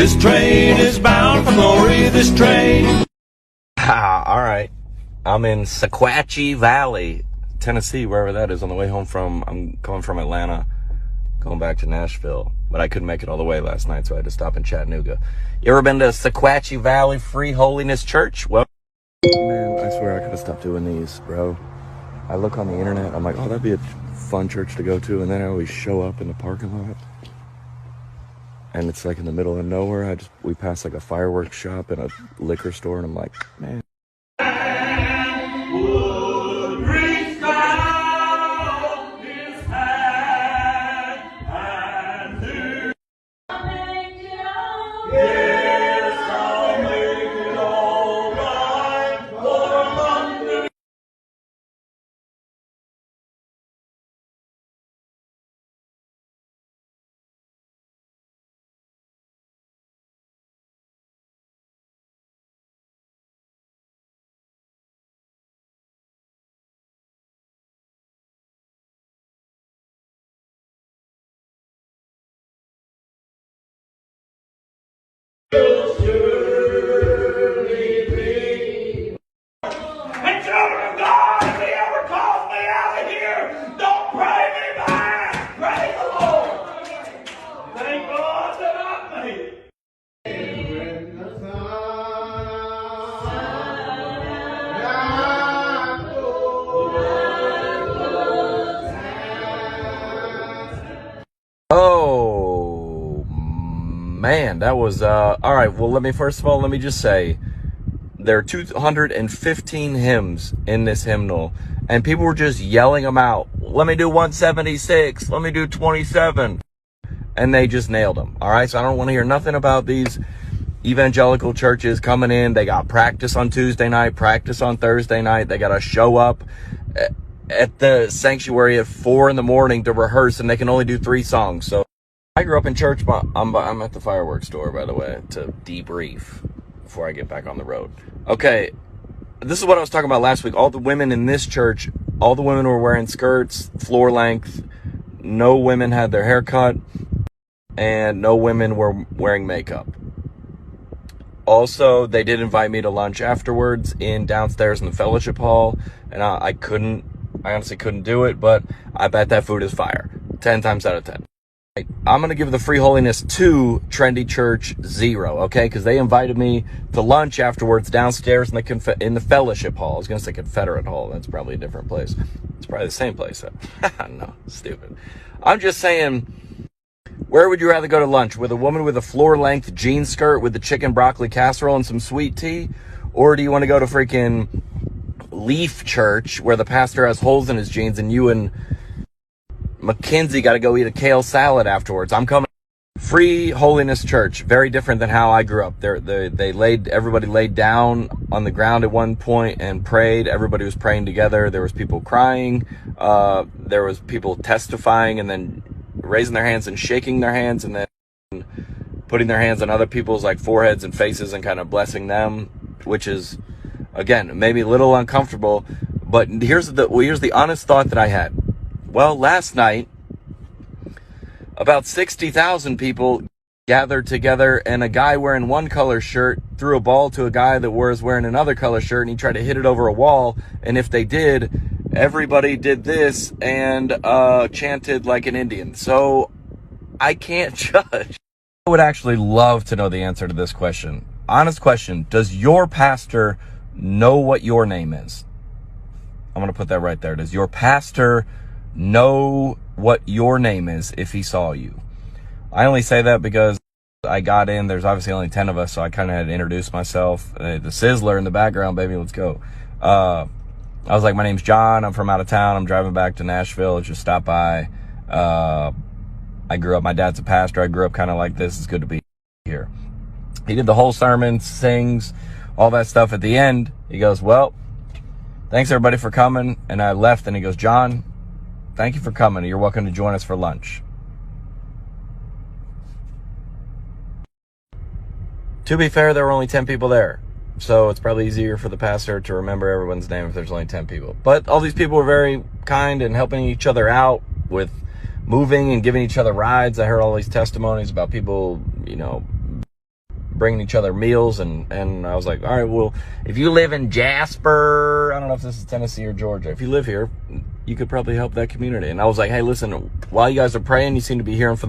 This train is bound for glory, this train. All right. I'm in Sequatchie Valley, Tennessee, wherever that is, on the way home from, I'm coming from Atlanta, going back to Nashville. But I couldn't make it all the way last night, so I had to stop in Chattanooga. You ever been to Sequatchie Valley Free Holiness Church? Well, man, I swear I could have stopped doing these, bro. I look on the internet, I'm like, oh, that'd be a fun church to go to, and then I always show up in the parking lot. And it's like in the middle of nowhere. We pass like a fireworks shop and a liquor store, and I'm like, man. And children of God, if he ever calls me out of here, don't pray me back. Praise the Lord. Thank God that I made it. Oh, man, that was, all right. Well, let me just say, there are 215 hymns in this hymnal, and people were just yelling them out. Let me do 176. Let me do 27. And they just nailed them. All right. So I don't want to hear nothing about these evangelical churches coming in. They got practice on Tuesday night, practice on Thursday night. They got to show up at the sanctuary at 4 a.m. to rehearse, and they can only do 3 songs. So I grew up in church, but I'm at the fireworks store, by the way, to debrief before I get back on the road. Okay, this is what I was talking about last week. All the women in this church, all the women were wearing skirts, floor length. No women had their hair cut, and no women were wearing makeup. Also, they did invite me to lunch afterwards downstairs in the fellowship hall, and I honestly couldn't do it, but I bet that food is fire. 10 times out of 10. I'm going to give the Free Holiness 2 Trendy Church 0, okay? Because they invited me to lunch afterwards downstairs in the fellowship hall. I was going to say Confederate Hall. That's probably a different place. It's probably the same place. No, stupid. I'm just saying, where would you rather go to lunch? With a woman with a floor-length jean skirt with the chicken broccoli casserole and some sweet tea? Or do you want to go to freaking Leaf Church where the pastor has holes in his jeans and you and Mackenzie got to go eat a kale salad afterwards? I'm coming. Free Holiness Church, very different than how I grew up. Everybody laid down on the ground at one point and prayed. Everybody was praying together. There was people crying. There was people testifying and then raising their hands and shaking their hands and then putting their hands on other people's like foreheads and faces and kind of blessing them, which is, again, maybe a little uncomfortable. But here's the honest thought that I had. Well, last night, about 60,000 people gathered together, and a guy wearing one color shirt threw a ball to a guy that was wearing another color shirt, and he tried to hit it over a wall. And if they did, everybody did this and chanted like an Indian. So I can't judge. I would actually love to know the answer to this question. Honest question. Does your pastor know what your name is? I'm going to put that right there. Does your pastor know what your name is if he saw you? I only say that because I got in. There's obviously only 10 of us, so I kind of had to introduce myself. The Sizzler in the background, baby, let's go. I was like, my name's John. I'm from out of town. I'm driving back to Nashville. Just stop by. I grew up, my dad's a pastor. I grew up kind of like this. It's good to be here. He did the whole sermon, sings, all that stuff. At the end, he goes, well, thanks everybody for coming. And I left, and he goes, John, thank you for coming. You're welcome to join us for lunch. To be fair, there were only 10 people there. So it's probably easier for the pastor to remember everyone's name if there's only 10 people. But all these people were very kind and helping each other out with moving and giving each other rides. I heard all these testimonies about people, bringing each other meals, and I was like, all right, well, if you live in Jasper, I don't know if this is Tennessee or Georgia, if you live here, you could probably help that community. And I was like, hey, listen, while you guys are praying, you seem to be hearing from the